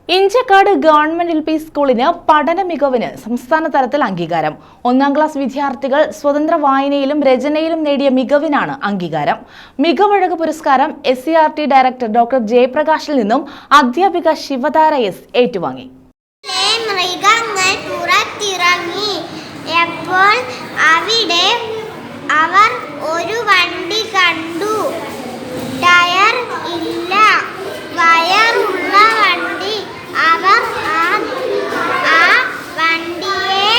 Inchakkad government LP. സ്കൂളിന് പഠന മികവിന് സംസ്ഥാന തലത്തിൽ അംഗീകാരം. 1ാം ക്ലാസ് വിദ്യാർത്ഥികൾ സ്വതന്ത്ര വായനയിലും രചനയിലും നേടിയ മികവിനാണ് അംഗീകാരം. മികവഴക് പുരസ്കാരം SCERT ഡയറക്ടർ ഡോക്ടർ ജയപ്രകാശിൽ നിന്നും അധ്യാപിക ശിവതാര എസ് ഏറ്റുവാങ്ങി. അവർ ഒരു വണ്ടി കണ്ടു. ടയർ ഇല്ല, വയറുള്ള വണ്ടി. അവർ ആ വണ്ടിയെ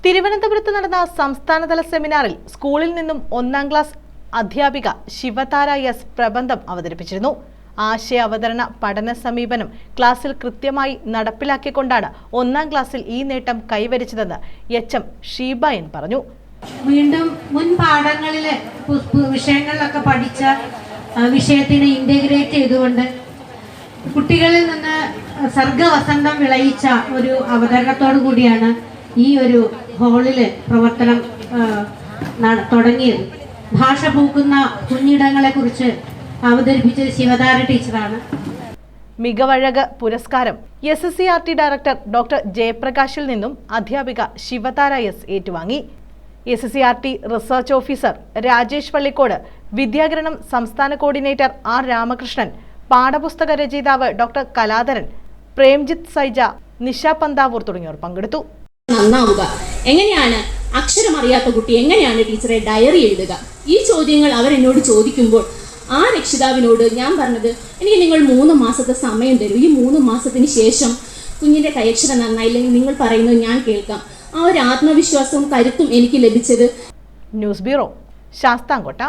തിരുവനന്തപുരത്ത് നടന്ന സംസ്ഥാനതല സെമിനാറിൽ സ്കൂളിൽ നിന്നും 1ാം ക്ലാസ് അധ്യാപിക ശിവതാര എസ് പ്രബന്ധം അവതരിപ്പിച്ചിരുന്നു. ആശയ അവതരണ പഠന സമീപനം ക്ലാസ്സിൽ കൃത്യമായി നടപ്പിലാക്കിക്കൊണ്ടാണ് 1ാം ക്ലാസ്സിൽ ഈ നേട്ടം കൈവരിച്ചതെന്ന് HM ഷീബ എൻ പറഞ്ഞു. വീണ്ടും മുൻ പാഠങ്ങളിലെ വിഷയങ്ങളിലൊക്കെ പഠിച്ച വിഷയത്തിനെ ഇന്റഗ്രേറ്റ് ചെയ്തുകൊണ്ട് കുട്ടികളിൽ നിന്ന് സർഗവസന്തം വിളയിച്ച ഒരു അവതരണത്തോടു കൂടിയാണ് ഈ ഒരു ഹാളില് പ്രവർത്തനം തുടങ്ങിയത്. ഭാഷ പൂക്കുന്ന കുഞ്ഞിടങ്ങളെ കുറിച്ച് അവതരിപ്പിച്ചത് ശിവതാര ടീച്ചറാണ്. മികവഴക് പുരസ്കാരം SCERT ഡയറക്ടർ ഡോക്ടർ ജയപ്രകാശിൽ നിന്നും അധ്യാപിക ശിവതാര എസ് ഏറ്റുവാങ്ങി. SCERT research officer Rajesh Pallikode, വിദ്യാകരണം സംസ്ഥാന കോർഡിനേറ്റർ R രാമകൃഷ്ണൻ, പാഠപുസ്തക രചയിതാവ് ഡോക്ടർ കലാധരൻ, പ്രേംജിത്ത് സൈജ, നിഷ പന്താവൂർ തുടങ്ങിയവർ പങ്കെടുത്തു. നന്നാവുക, എങ്ങനെയാണ് അക്ഷരമറിയാത്ത കുട്ടി എങ്ങനെയാണ് ടീച്ചറെ ഡയറി എഴുതുക? ഈ ചോദ്യങ്ങൾ അവരെന്നോട് ചോദിക്കുമ്പോൾ ആ രക്ഷിതാവിനോട് ഞാൻ പറഞ്ഞത്, എനിക്ക് നിങ്ങൾ 3 മാസത്തെ സമയം തരൂ. ഈ 3 മാസത്തിന് ശേഷം കുഞ്ഞിന്റെ കൈയക്ഷരം നന്നായില്ലെങ്കിൽ നിങ്ങൾ പറയുന്നത് ഞാൻ കേൾക്കാം. ആ ഒരു ആത്മവിശ്വാസവും കരുത്തും എനിക്ക് ലഭിച്ചത്. News bureau, Sasthamkotta.